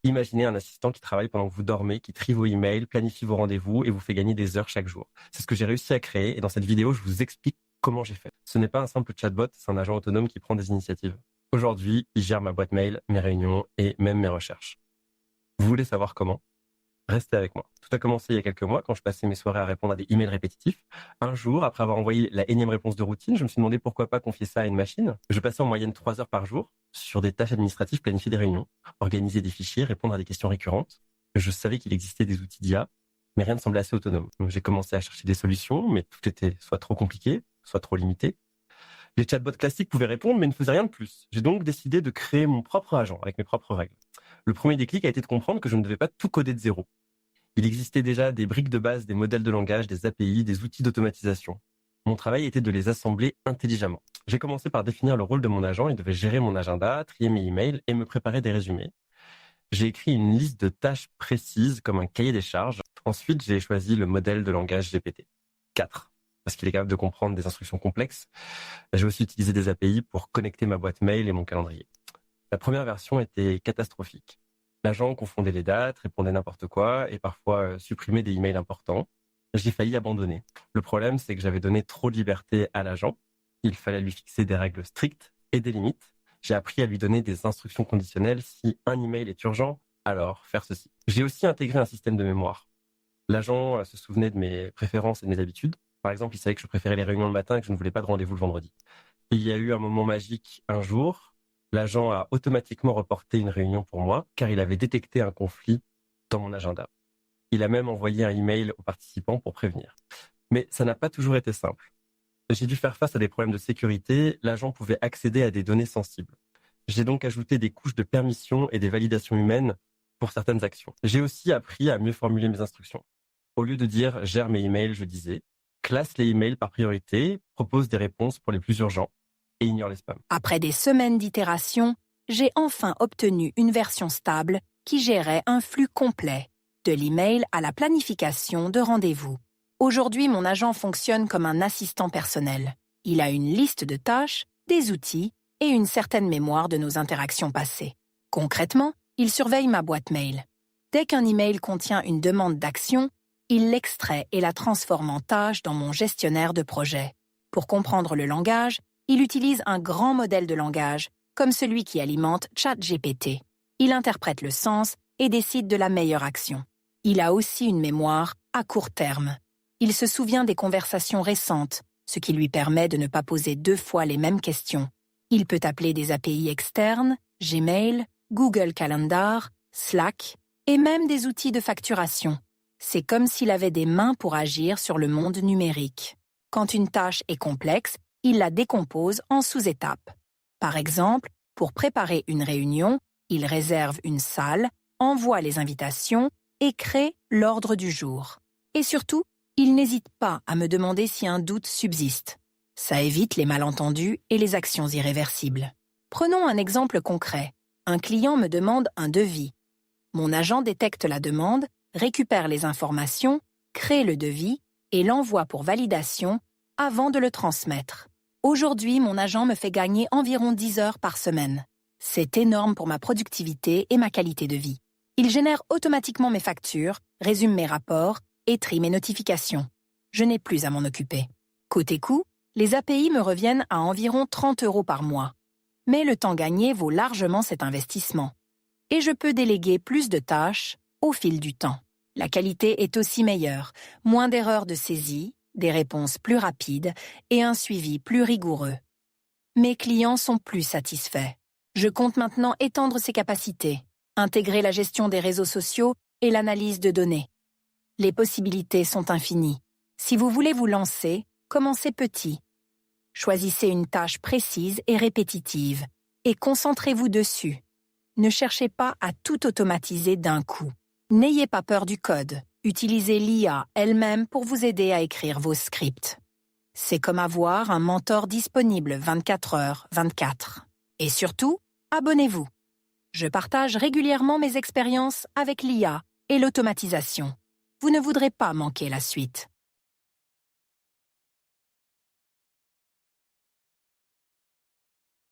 Imaginez un assistant qui travaille pendant que vous dormez, qui trie vos emails, planifie vos rendez-vous et vous fait gagner des heures chaque jour. C'est ce que j'ai réussi à créer et dans cette vidéo, je vous explique comment j'ai fait. Ce n'est pas un simple chatbot, c'est un agent autonome qui prend des initiatives. Aujourd'hui, il gère ma boîte mail, mes réunions et même mes recherches. Vous voulez savoir comment? Restez avec moi. Tout a commencé il y a quelques mois quand je passais mes soirées à répondre à des emails répétitifs. Un jour, après avoir envoyé la énième réponse de routine, je me suis demandé pourquoi pas confier ça à une machine. Je passais en moyenne 3 heures par jour sur des tâches administratives, planifier des réunions, organiser des fichiers, répondre à des questions récurrentes. Je savais qu'il existait des outils d'IA, mais rien ne semblait assez autonome. Donc j'ai commencé à chercher des solutions, mais tout était soit trop compliqué, soit trop limité. Les chatbots classiques pouvaient répondre, mais ne faisaient rien de plus. J'ai donc décidé de créer mon propre agent avec mes propres règles. Le premier déclic a été de comprendre que je ne devais pas tout coder de zéro. Il existait déjà des briques de base, des modèles de langage, des API, des outils d'automatisation. Mon travail était de les assembler intelligemment. J'ai commencé par définir le rôle de mon agent. Il devait gérer mon agenda, trier mes emails et me préparer des résumés. J'ai écrit une liste de tâches précises comme un cahier des charges. Ensuite, j'ai choisi le modèle de langage GPT-4 parce qu'il est capable de comprendre des instructions complexes. J'ai aussi utilisé des API pour connecter ma boîte mail et mon calendrier. La première version était catastrophique. L'agent confondait les dates, répondait n'importe quoi et parfois supprimait des emails importants. J'ai failli abandonner. Le problème, c'est que j'avais donné trop de liberté à l'agent. Il fallait lui fixer des règles strictes et des limites. J'ai appris à lui donner des instructions conditionnelles. Si un email est urgent, alors faire ceci. J'ai aussi intégré un système de mémoire. L'agent se souvenait de mes préférences et de mes habitudes. Par exemple, il savait que je préférais les réunions le matin et que je ne voulais pas de rendez-vous le vendredi. Il y a eu un moment magique un jour. L'agent a automatiquement reporté une réunion pour moi car il avait détecté un conflit dans mon agenda. Il a même envoyé un email aux participants pour prévenir. Mais ça n'a pas toujours été simple. J'ai dû faire face à des problèmes de sécurité. L'agent pouvait accéder à des données sensibles. J'ai donc ajouté des couches de permission et des validations humaines pour certaines actions. J'ai aussi appris à mieux formuler mes instructions. Au lieu de dire « gère mes emails », je disais « classe les emails par priorité, propose des réponses pour les plus urgents et ignore les spams ». Après des semaines d'itération, j'ai enfin obtenu une version stable qui gérait un flux complet, de l'email à la planification de rendez-vous. Aujourd'hui, mon agent fonctionne comme un assistant personnel. Il a une liste de tâches, des outils et une certaine mémoire de nos interactions passées. Concrètement, il surveille ma boîte mail. Dès qu'un email contient une demande d'action, il l'extrait et la transforme en tâche dans mon gestionnaire de projet. Pour comprendre le langage, il utilise un grand modèle de langage, comme celui qui alimente ChatGPT. Il interprète le sens et décide de la meilleure action. Il a aussi une mémoire à court terme. Il se souvient des conversations récentes, ce qui lui permet de ne pas poser 2 fois les mêmes questions. Il peut appeler des API externes, Gmail, Google Calendar, Slack et même des outils de facturation. C'est comme s'il avait des mains pour agir sur le monde numérique. Quand une tâche est complexe, il la décompose en sous-étapes. Par exemple, pour préparer une réunion, il réserve une salle, envoie les invitations et crée l'ordre du jour. Et surtout, il n'hésite pas à me demander si un doute subsiste. Ça évite les malentendus et les actions irréversibles. Prenons un exemple concret. Un client me demande un devis. Mon agent détecte la demande, récupère les informations, crée le devis et l'envoie pour validation avant de le transmettre. Aujourd'hui, mon agent me fait gagner environ 10 heures par semaine. C'est énorme pour ma productivité et ma qualité de vie. Il génère automatiquement mes factures, résume mes rapports et trie mes notifications. Je n'ai plus à m'en occuper. Côté coût, les API me reviennent à environ 30 € par mois. Mais le temps gagné vaut largement cet investissement. Et je peux déléguer plus de tâches au fil du temps. La qualité est aussi meilleure, moins d'erreurs de saisie, des réponses plus rapides et un suivi plus rigoureux. Mes clients sont plus satisfaits. Je compte maintenant étendre ces capacités, intégrer la gestion des réseaux sociaux et l'analyse de données. Les possibilités sont infinies. Si vous voulez vous lancer, commencez petit. Choisissez une tâche précise et répétitive et concentrez-vous dessus. Ne cherchez pas à tout automatiser d'un coup. N'ayez pas peur du code. Utilisez l'IA elle-même pour vous aider à écrire vos scripts. C'est comme avoir un mentor disponible 24h/24. Et surtout, abonnez-vous. Je partage régulièrement mes expériences avec l'IA et l'automatisation. Vous ne voudrez pas manquer la suite.